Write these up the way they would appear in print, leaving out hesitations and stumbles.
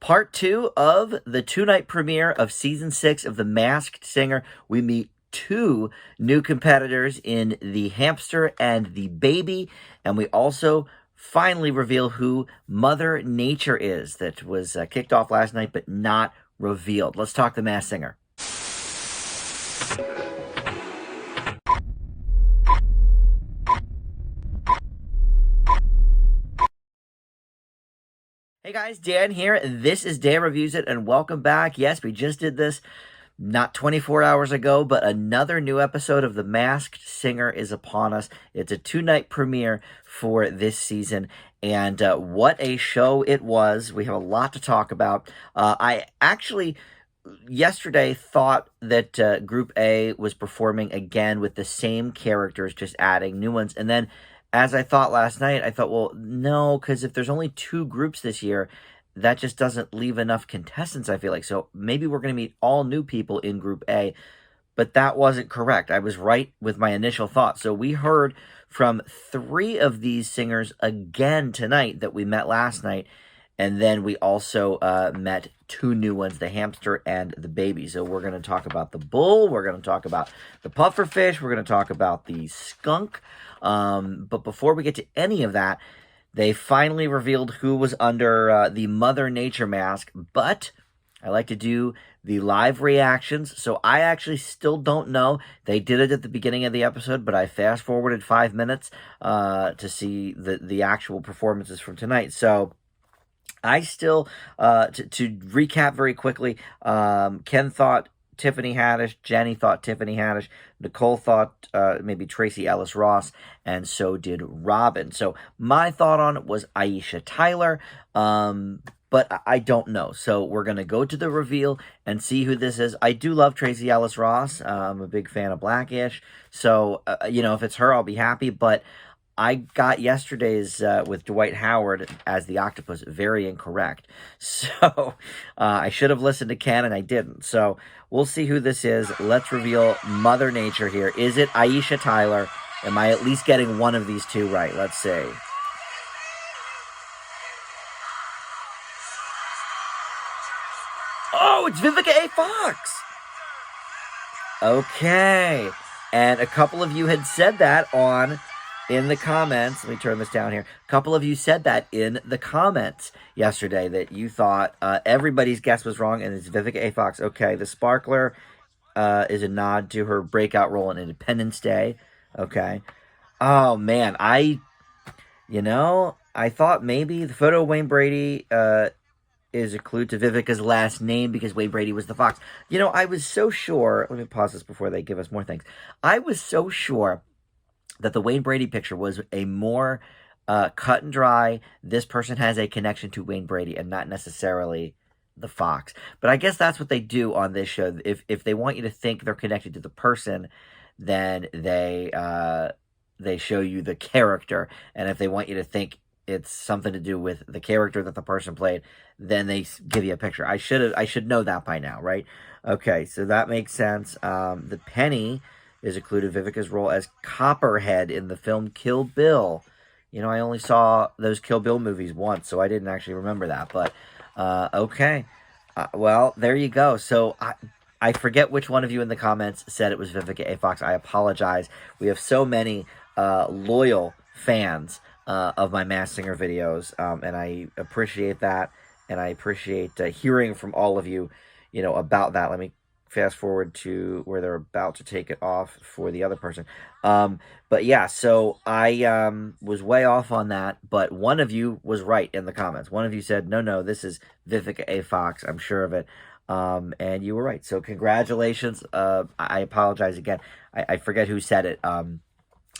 Part 2 of the two-night premiere of Season 6 of The Masked Singer. We meet two new competitors in the Hamster and the Baby, and we also finally reveal who Mother Nature is. That was kicked off last night, but not revealed. Let's talk The Masked Singer. Hey guys, Dan here. This is Dan Reviews It, and welcome back. Yes, we just did this not 24 hours ago, but another new episode of The Masked Singer is upon us. It's a two-night premiere for this season, and what a show it was. We have a lot to talk about. I actually yesterday thought that Group A was performing again with the same characters, just adding new ones, and then as I thought last night, I thought, well, no, because if there's only two groups this year, that just doesn't leave enough contestants, I feel like. So maybe we're going to meet all new people in Group A, but that wasn't correct. I was right with my initial thought. So we heard from three of these singers again tonight that we met last night, and then we also met two new ones, the Hamster and the Baby. So we're going to talk about the Bull, we're going to talk about the Pufferfish, we're going to talk about the Skunk. But before we get to any of that, they finally revealed who was under the Mother Nature mask. But I like to do the live reactions, so I actually still don't know. They did it at the beginning of the episode, but I fast forwarded 5 minutes to see the actual performances from tonight. So I still, to recap very quickly, Ken thought Tiffany Haddish, Jenny thought Tiffany Haddish, Nicole thought maybe Tracee Ellis Ross, and so did Robin. So my thought on it was Aisha Tyler, but I don't know. So we're going to go to the reveal and see who this is. I do love Tracee Ellis Ross. I'm a big fan of Blackish. So, if it's her, I'll be happy, but I got yesterday's with Dwight Howard as the octopus very incorrect. So I should have listened to Ken, and I didn't. So we'll see who this is. Let's reveal Mother Nature here. Is it Aisha Tyler? Am I at least getting one of these two right? Let's see. Oh, it's Vivica A. Fox. Okay. And a couple of you had said that in the comments. Let me turn this down here. A couple of you said that in the comments yesterday, that you thought everybody's guess was wrong, and it's Vivica A. Fox. Okay, the sparkler is a nod to her breakout role in Independence Day. Okay. Oh, man. I thought maybe the photo of Wayne Brady is a clue to Vivica's last name because Wayne Brady was the fox. I was so sure. Let me pause this before they give us more things. I was so sure that the Wayne Brady picture was a more cut and dry, this person has a connection to Wayne Brady, and not necessarily the fox. But I guess that's what they do on this show. If they want you to think they're connected to the person, then they show you the character. And if they want you to think it's something to do with the character that the person played, then they give you a picture. I should know that by now, right? Okay, so that makes sense. The penny is a clue to Vivica's role as Copperhead in the film Kill Bill. I only saw those Kill Bill movies once, so I didn't actually remember that. But, okay. Well, there you go. So, I forget which one of you in the comments said it was Vivica A. Fox. I apologize. We have so many loyal fans of my Masked Singer videos, and I appreciate that, and I appreciate hearing from all of you, about that. Let me fast forward to where they're about to take it off for the other person. But yeah, so I was way off on that, but one of you was right in the comments. One of you said, no, this is Vivica A. Fox. I'm sure of it. And you were right. So congratulations. I apologize again. I forget who said it.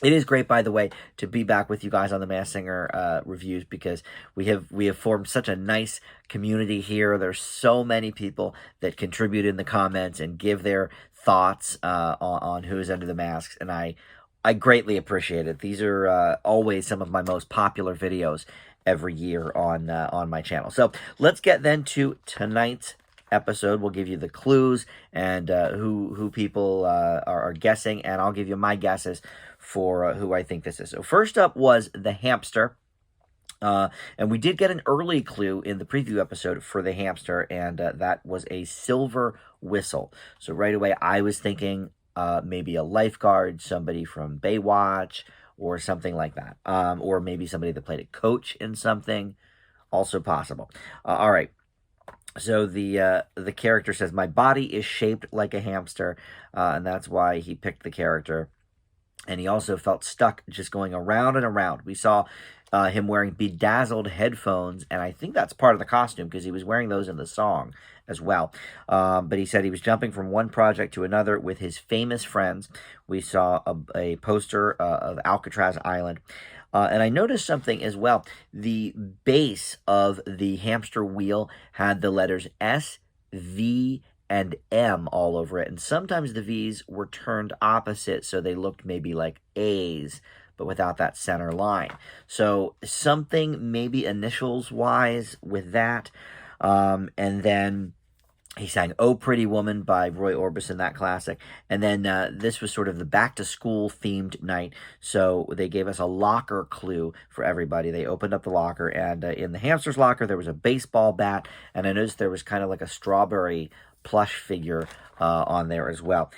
It is great, by the way, to be back with you guys on the Masked Singer reviews, because we have formed such a nice community here. There's so many people that contribute in the comments and give their thoughts on who's under the masks, and I greatly appreciate it. These are always some of my most popular videos every year on my channel. So let's get then to tonight's episode. We'll give you the clues and who people are guessing, and I'll give you my guesses for who I think this is. So first up was the Hamster. And we did get an early clue in the preview episode for the hamster, and that was a silver whistle. So right away, I was thinking maybe a lifeguard, somebody from Baywatch, or something like that. Or maybe somebody that played a coach in something, also possible. All right. So the character says, "My body is shaped like a hamster," and that's why he picked the character. And he also felt stuck just going around and around. We saw him wearing bedazzled headphones, and I think that's part of the costume because he was wearing those in the song as well. But he said he was jumping from one project to another with his famous friends. We saw a poster of Alcatraz Island. And I noticed something as well. The base of the hamster wheel had the letters S, V, and M all over it. And sometimes the V's were turned opposite, so they looked maybe like A's, but without that center line. So something maybe initials-wise with that. And then he sang "Oh Pretty Woman" by Roy Orbison, that classic. And then this was sort of the back-to-school themed night, so they gave us a locker clue for everybody. They opened up the locker, and in the hamster's locker, there was a baseball bat, and I noticed there was kind of like a strawberry plush figure on there as well.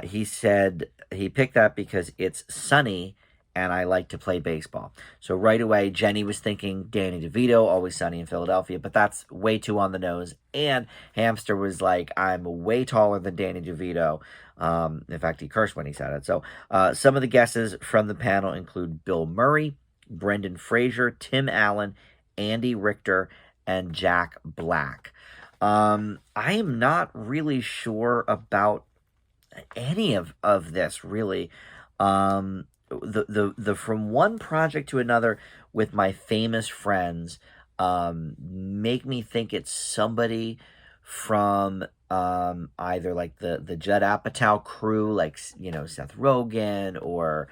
He said he picked that because it's sunny and I like to play baseball. So right away, Jenny was thinking Danny DeVito, Always Sunny in Philadelphia, but that's way too on the nose. And Hamster was like, I'm way taller than Danny DeVito. In fact, he cursed when he said it. So some of the guesses from the panel include Bill Murray, Brendan Fraser, Tim Allen, Andy Richter, and Jack Black. I am not really sure about any of this, really. The from one project to another with my famous friends make me think it's somebody from either like the Judd Apatow crew, like Seth Rogen, or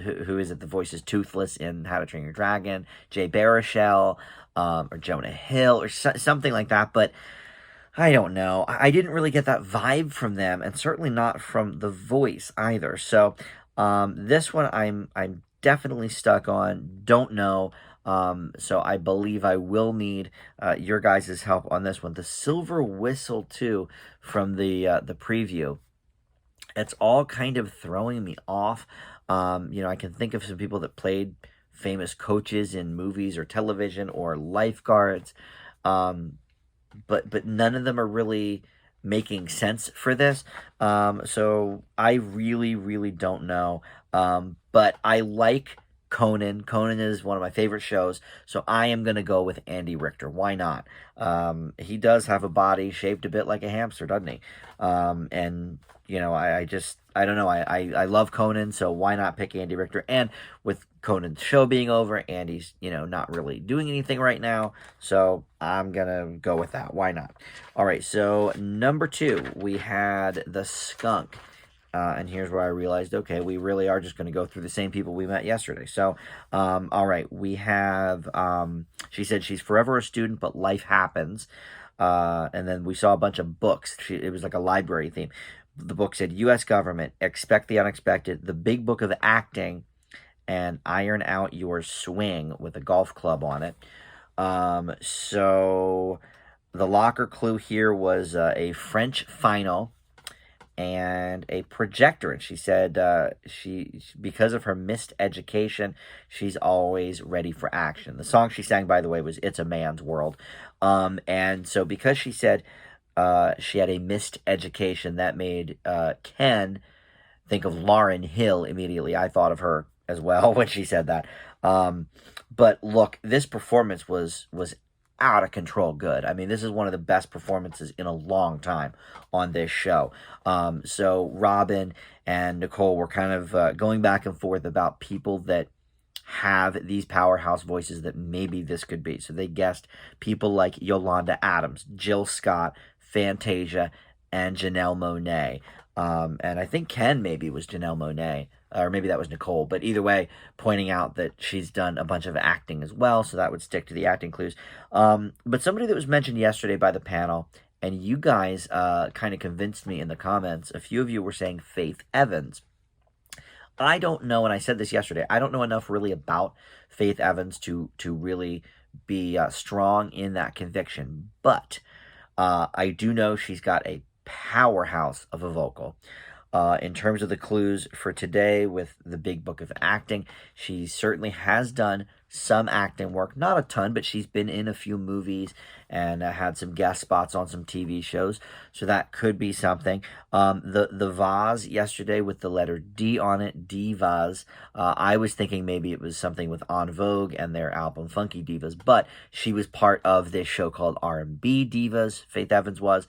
who is it? The voice is Toothless in How to Train Your Dragon, Jay Baruchel, or Jonah Hill, or something like that. But I don't know. I didn't really get that vibe from them, and certainly not from the voice either. So this one I'm definitely stuck on. Don't know. So I believe I will need your guys' help on this one. The silver whistle too from the preview. It's all kind of throwing me off. I can think of some people that played famous coaches in movies or television or lifeguards. But none of them are really making sense for this. So I really, really don't know. But I like Conan. Conan is one of my favorite shows, so I am going to go with Andy Richter. Why not? He does have a body shaped a bit like a hamster, doesn't he? And I don't know. I love Conan, so why not pick Andy Richter? And with Conan's show being over, Andy's, not really doing anything right now, so I'm going to go with that. Why not? All right, so number 2, we had the Skunk. And here's where I realized, okay, we really are just going to go through the same people we met yesterday. So, all right, we have, she said she's forever a student, but life happens. And then we saw a bunch of books. It was like a library theme. The book said U.S. Government, Expect the Unexpected, The Big Book of Acting, and Iron Out Your Swing with a golf club on it. So the locker clue here was a French final and a projector. And she said because of her missed education, she's always ready for action. The song she sang, by the way, was It's a Man's World. And so because she said she had a missed education, that made Ken think of Lauryn Hill immediately. I thought of her as well when she said that. But look, this performance was out of control good. I mean, this is one of the best performances in a long time on this show. So Robin and Nicole were kind of going back and forth about people that have these powerhouse voices that maybe this could be. So they guessed people like Yolanda Adams, Jill Scott, Fantasia, and Janelle Monáe. And I think Ken maybe was Janelle Monáe, or maybe that was Nicole. But either way, pointing out that she's done a bunch of acting as well, so that would stick to the acting clues. But somebody that was mentioned yesterday by the panel, and you guys kind of convinced me in the comments, a few of you were saying Faith Evans. I don't know, and I said this yesterday, I don't know enough really about Faith Evans to really be strong in that conviction, but I do know she's got a powerhouse of a vocal. In terms of the clues for today with the Big Book of Acting, she certainly has done some acting work. Not a ton, but she's been in a few movies and had some guest spots on some TV shows. So that could be something. The vase yesterday with the letter D on it, Divas. I was thinking maybe it was something with En Vogue and their album Funky Divas, but she was part of this show called R&B Divas, Faith Evans was.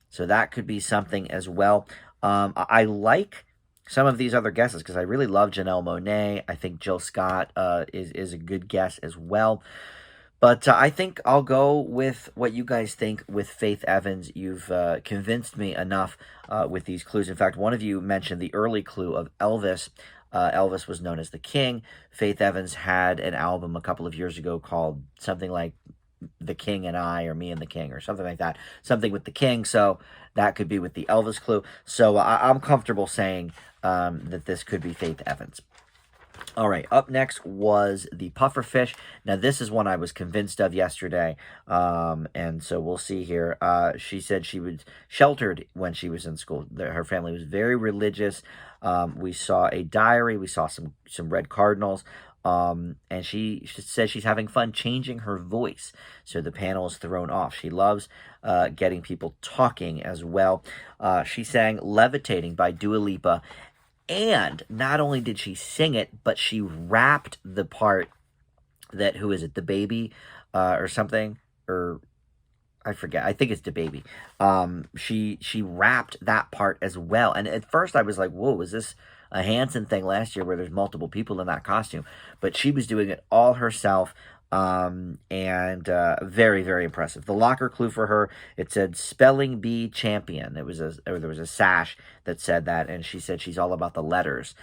So that could be something as well. I like some of these other guesses because I really love Janelle Monáe. I think Jill Scott is a good guess as well. But I think I'll go with what you guys think with Faith Evans. You've convinced me enough with these clues. In fact, one of you mentioned the early clue of Elvis. Elvis was known as the King. Faith Evans had an album a couple of years ago called something like The King and I, or Me and the King, or something like that. Something with the King. So that could be with the Elvis clue. So I'm comfortable saying that this could be Faith Evans. All right, up next was the Pufferfish. Now, this is one I was convinced of yesterday, and so we'll see here. She said she was sheltered when she was in school. Her family was very religious. We saw a diary. We saw some red cardinals. And she says she's having fun changing her voice, so the panel is thrown off. She loves getting people talking as well. She sang Levitating by Dua Lipa, and not only did she sing it, but she rapped the part that, who is it, the baby or something, or I forget. I think it's the baby. She rapped that part as well. And at first I was like, whoa, is this a Hanson thing last year where there's multiple people in that costume? But she was doing it all herself. And very, very impressive. The locker clue for her, it said spelling bee champion. There was a sash that said that, and she said she's all about the letters.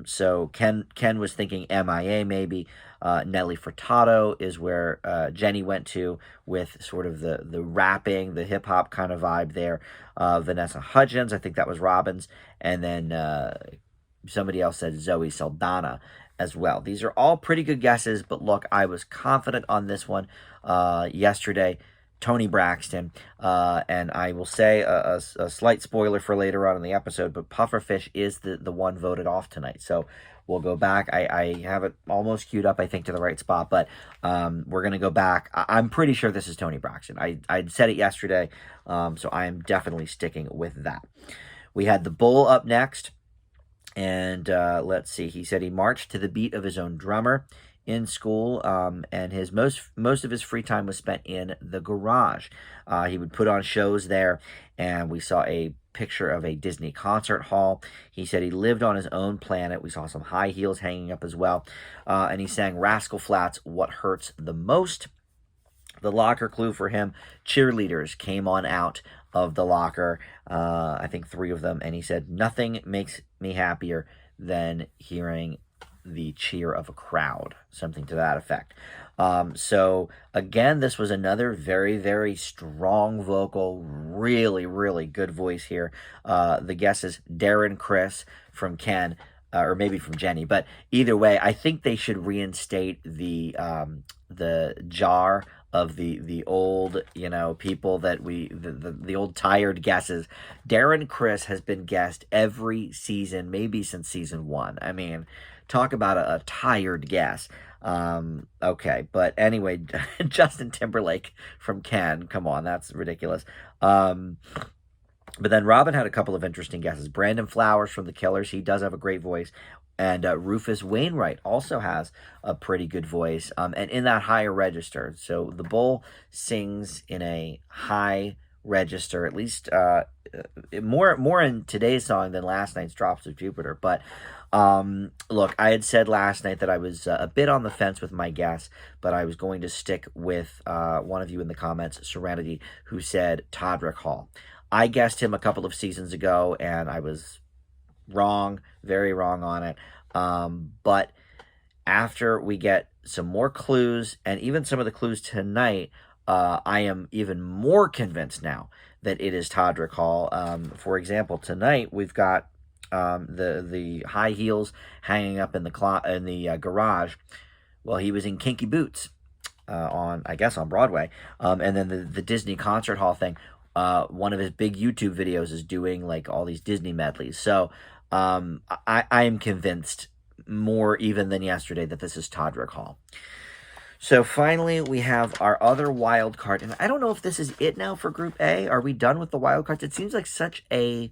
So Ken was thinking MIA maybe. Nelly Furtado is where Jenny went to with sort of the rapping, the hip hop kind of vibe there. Vanessa Hudgens, I think that was Robbins, and then somebody else said Zoe Saldana as well. These are all pretty good guesses, but look, I was confident on this one yesterday. Toni Braxton, and I will say a slight spoiler for later on in the episode, but Pufferfish is the one voted off tonight. So we'll go back. I have it almost queued up, I think, to the right spot, but we're going to go back. I'm pretty sure this is Toni Braxton. I'd said it yesterday, so I am definitely sticking with that. We had the Bull up next. And let's see, he said he marched to the beat of his own drummer in school, and his most of his free time was spent in the garage. He would put on shows there, and we saw a picture of a Disney concert hall. He said he lived on his own planet. We saw some high heels hanging up as well, and he sang Rascal Flatts' What Hurts the Most. The locker clue for him, cheerleaders came on out of the locker, I think 3 of them, and he said, nothing makes me happier than hearing the cheer of a crowd, something to that effect. So again, this was another very, very strong vocal, really, really good voice here. The guess is Darren Criss from Ken, or maybe from Jenny, but either way, I think they should reinstate the jar of the old, people that the old tired guesses. Darren Criss has been guessed every season, maybe since season 1. I mean, talk about a tired guess. Okay, but anyway, Justin Timberlake from Ken, come on, that's ridiculous. But then Robin had a couple of interesting guesses. Brandon Flowers from The Killers, he does have a great voice. And Rufus Wainwright also has a pretty good voice, and in that higher register. So the Bull sings in a high register, at least more in today's song than last night's Drops of Jupiter. But look, I had said last night that I was a bit on the fence with my guess, but I was going to stick with one of you in the comments, Serenity, who said Todrick Hall. I guessed him a couple of seasons ago, and I was wrong, very wrong on it. But after we get some more clues, and even some of the clues tonight, I am even more convinced now that it is Todrick Hall. For example, tonight we've got the high heels hanging up in the garage. Well, he was in kinky boots on, I guess, on Broadway. And then the Disney concert hall thing. One of his big YouTube videos is doing like all these Disney medleys. So I am convinced more even than yesterday that this is Todrick Hall. So finally, we have our other wild card, and I don't know if this is it now for Group A. Are we done with the wild cards? It seems like such a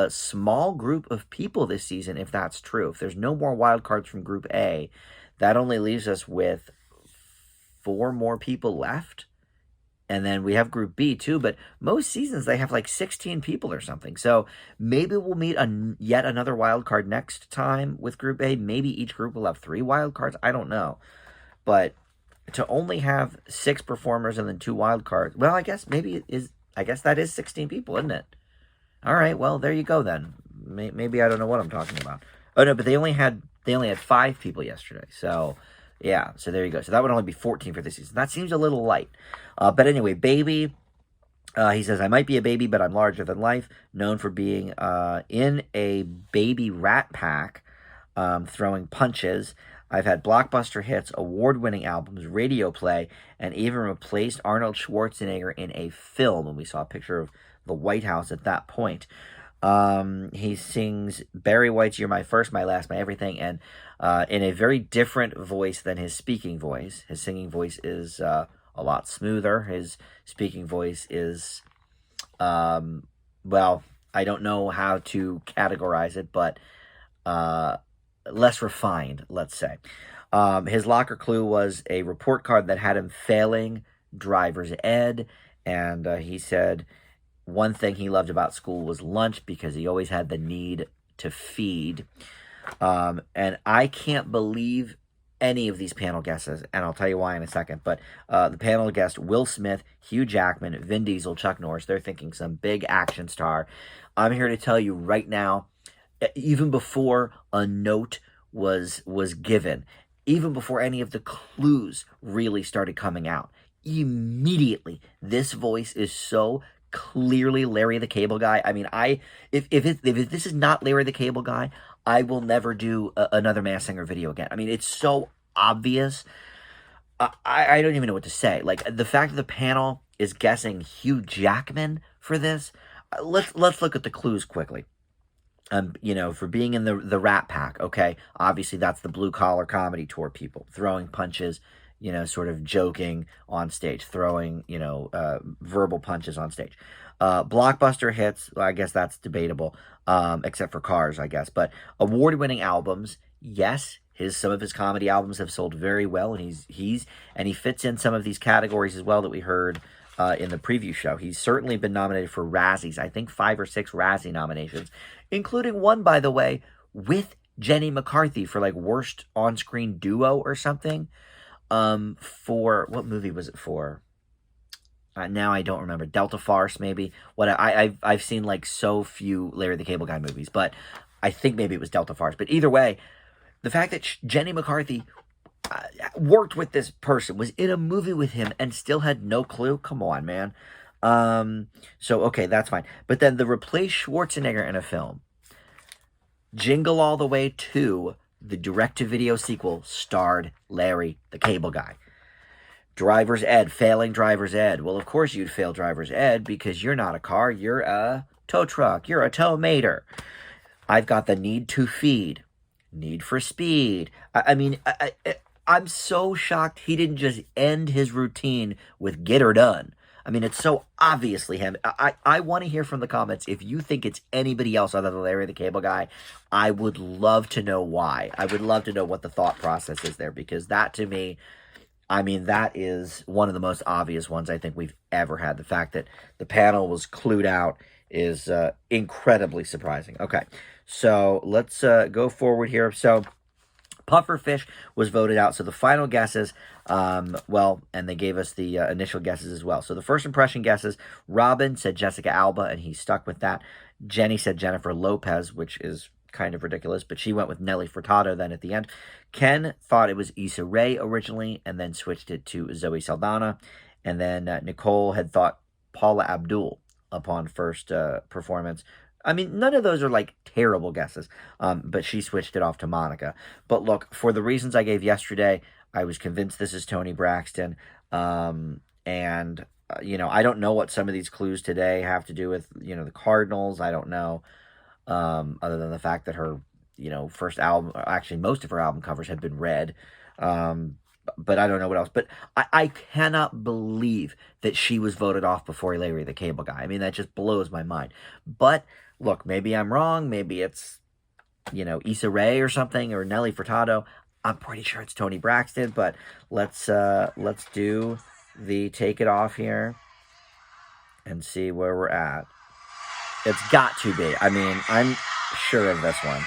small group of people this season, if that's true. If there's no more wild cards from Group A, that only leaves us with 4 more people left. And then we have Group B too, but most seasons they have like 16 people or something. So maybe we'll meet yet another wild card next time with Group A. Maybe each group will have 3 wild cards. I don't know. But to only have 6 performers and then 2 wild cards, well, I guess that is 16 people, isn't it? All right, well, there you go then. Maybe I don't know what I'm talking about. Oh no, but they only had 5 people yesterday. So yeah, so there you go. So that would only be 14 for this season. That seems a little light. But anyway, Baby, he says, I might be a baby, but I'm larger than life. Known for being in a baby rat pack, throwing punches. I've had blockbuster hits, award-winning albums, radio play, and even replaced Arnold Schwarzenegger in a film. And we saw a picture of the White House at that point. He sings Barry White's You're My First, My Last, My Everything, and in a very different voice than his speaking voice. His singing voice is a lot smoother. His speaking voice is, well, I don't know how to categorize it, but less refined, let's say. His locker clue was a report card that had him failing driver's ed, and he said one thing he loved about school was lunch because he always had the need to feed. And I can't believe any of these panel guesses, and I'll tell you why in a second. But the panel guessed Will Smith, Hugh Jackman, Vin Diesel, Chuck Norris. They're thinking some big action star. I'm here to tell you right now, even before a note was given, even before any of the clues really started coming out, immediately this voice is so clearly Larry the Cable Guy. I mean, if this is not Larry the Cable Guy, I will never do another Masked Singer video again. I mean, it's so obvious. I don't even know what to say. Like, the fact that the panel is guessing Hugh Jackman for this. Let's look at the clues quickly. For being in the Rat Pack, okay? Obviously, that's the blue-collar comedy tour people. Throwing punches, sort of joking on stage. Throwing, verbal punches on stage. Blockbuster hits, well, I guess that's debatable, except for Cars, I guess. But award-winning albums, yes, some of his comedy albums have sold very well, and he fits in some of these categories as well that we heard in the preview show. He's certainly been nominated for Razzies. I think 5 or 6 Razzie nominations, including one, by the way, with Jenny McCarthy for like worst on-screen duo or something. For what movie was it for? Now I don't remember. Delta Farce, maybe. I've seen like so few Larry the Cable Guy movies, but I think maybe it was Delta Farce. But either way, the fact that Jenny McCarthy worked with this person, was in a movie with him, and still had no clue. Come on, man. So okay, that's fine. But then the replace Schwarzenegger in a film. Jingle All the Way 2, the direct-to-video sequel, starred Larry the Cable Guy. Driver's ed, failing driver's ed. Well, of course you'd fail driver's ed because you're not a car, you're a tow truck, you're a tow mater. I've got the need to feed, Need for Speed. I'm so shocked he didn't just end his routine with Get Her Done. I mean, it's so obviously him. I want to hear from the comments if you think it's anybody else other than Larry the Cable Guy. I would love to know why. I would love to know what the thought process is there, because that, to me, I mean, that is one of the most obvious ones I think we've ever had. The fact that the panel was clued out is incredibly surprising. Okay, so let's go forward here. So Pufferfish was voted out. So the final guesses, and they gave us the initial guesses as well. So the first impression guesses, Robin said Jessica Alba, and he stuck with that. Jenny said Jennifer Lopez, which is kind of ridiculous, but she went with Nelly Furtado then at the end. Ken thought it was Issa Rae originally, and then switched it to Zoe Saldana. And then Nicole had thought Paula Abdul upon first performance. I mean, none of those are like terrible guesses, but she switched it off to Monica. But look, for the reasons I gave yesterday, I was convinced this is Toni Braxton. And I don't know what some of these clues today have to do with, the Cardinals. I don't know, other than the fact that her, first album, actually most of her album covers have been red. But I don't know what else. But I cannot believe that she was voted off before Larry the Cable Guy. I mean, that just blows my mind. But look, maybe I'm wrong. Maybe it's, Issa Rae or something, or Nelly Furtado. I'm pretty sure it's Toni Braxton. But let's do the take it off here and see where we're at. It's got to be. I mean, I'm sure of this one.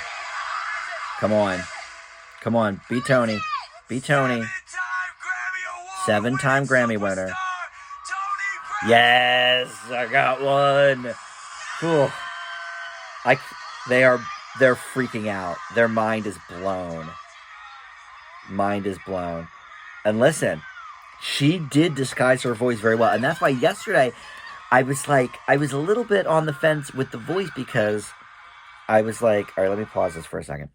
Come on. Come on. Be Toni. Be Toni. 7-time Grammy winner. Yes, I got one. Cool. They're freaking out. Their mind is blown. Mind is blown. And listen, she did disguise her voice very well. And that's why yesterday I was a little bit on the fence with the voice, because I was like, all right, let me pause this for a second.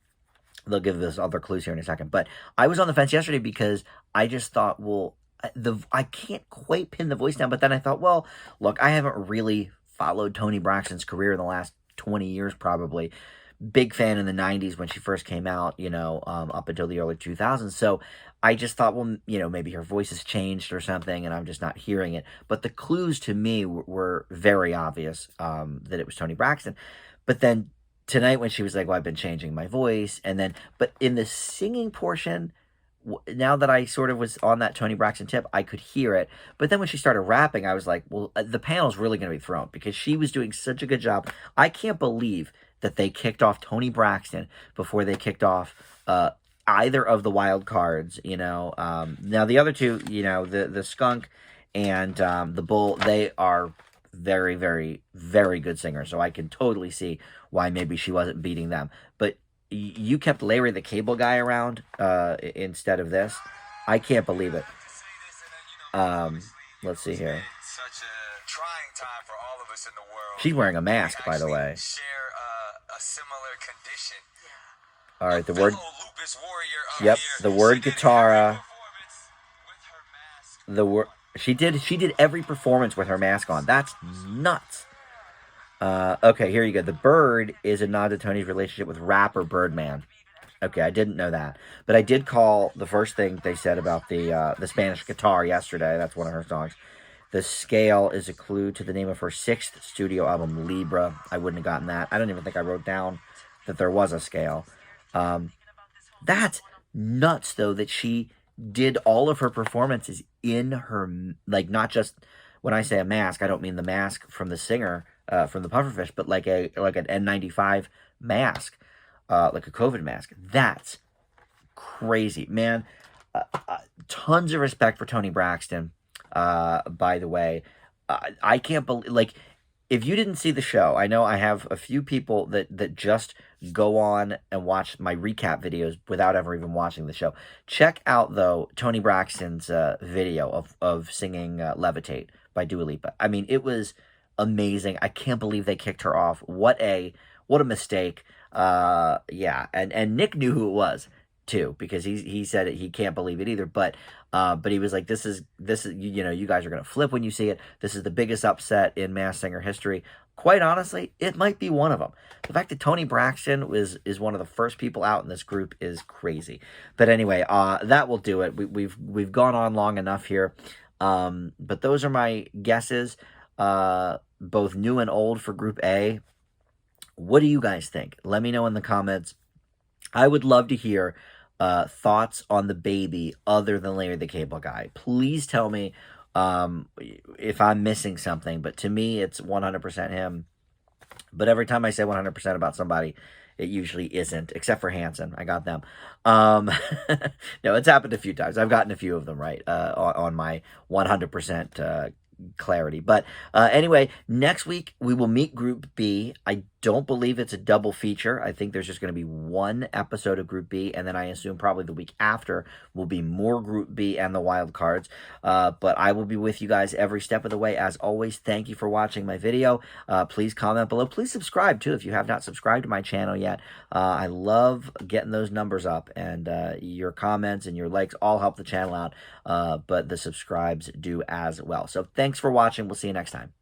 They'll give us other clues here in a second. But I was on the fence yesterday because I just thought, well, I can't quite pin the voice down. But then I thought, well, look, I haven't really followed Toni Braxton's career in the last 20 years probably. Big fan in the 90s when she first came out, up until the early 2000s. So I just thought, well, maybe her voice has changed or something and I'm just not hearing it. But the clues to me were very obvious, that it was Toni Braxton. But then tonight when she was like, well, I've been changing my voice. And then, but in the singing portion, now that I sort of was on that Toni Braxton tip, I could hear it. But then when she started rapping, I was like, well, the panel's really going to be thrown because she was doing such a good job. I can't believe that they kicked off Toni Braxton before they kicked off either of the wild cards, Now the other two, the Skunk and the Bull, they are very, very, very good singers. So I can totally see why maybe she wasn't beating them. But you kept Larry the Cable Guy around instead of this. I can't believe it. Let's see here. Such a trying time for all of us in the world. She's wearing a mask, by the way. Share a similar condition. All right, the word. Yep, the word guitarra. The word. She did every performance with her mask on. That's nuts. Okay, here you go. The bird is a nod to Toni's relationship with rapper Birdman. Okay, I didn't know that. But I did call the first thing they said about the Spanish guitar yesterday. That's one of her songs. The scale is a clue to the name of her 6th studio album, Libra. I wouldn't have gotten that. I don't even think I wrote down that there was a scale. That's nuts, though, that she did all of her performances in her, like, not just, when I say a mask, I don't mean the mask from the singer, from the Pufferfish, but like an N95 mask, like a COVID mask. That's crazy, man. Tons of respect for Toni Braxton. By the way, I can't believe, like, if you didn't see the show, I know I have a few people that just go on and watch my recap videos without ever even watching the show. Check out, though, Toni Braxton's video of singing Levitate by Dua Lipa. I mean, it was amazing. I can't believe they kicked her off. What a mistake. Yeah, and Nick knew who it was too, because he said he can't believe it either, but he was like, this is you guys are gonna flip when you see it. This is the biggest upset in Masked Singer history. Quite honestly, it might be one of them. The fact that Toni Braxton is one of the first people out in this group is crazy. But anyway, that will do it. We've gone on long enough here. But those are my guesses, both new and old for Group A. What do you guys think? Let me know in the comments. I would love to hear thoughts on the baby other than Larry the Cable Guy. Please tell me if I'm missing something. But to me, it's 100% him. But every time I say 100% about somebody, it usually isn't, except for Hanson. I got them. No, it's happened a few times. I've gotten a few of them right on my 100% clarity. But anyway, next week we will meet Group B. I don't believe it's a double feature. I think there's just going to be one episode of Group B, and then I assume probably the week after will be more Group B and the wild cards. But I will be with you guys every step of the way. As always, thank you for watching my video. Please comment below. Please subscribe, too, if you have not subscribed to my channel yet. I love getting those numbers up, and your comments and your likes all help the channel out, but the subscribes do as well. So thanks for watching. We'll see you next time.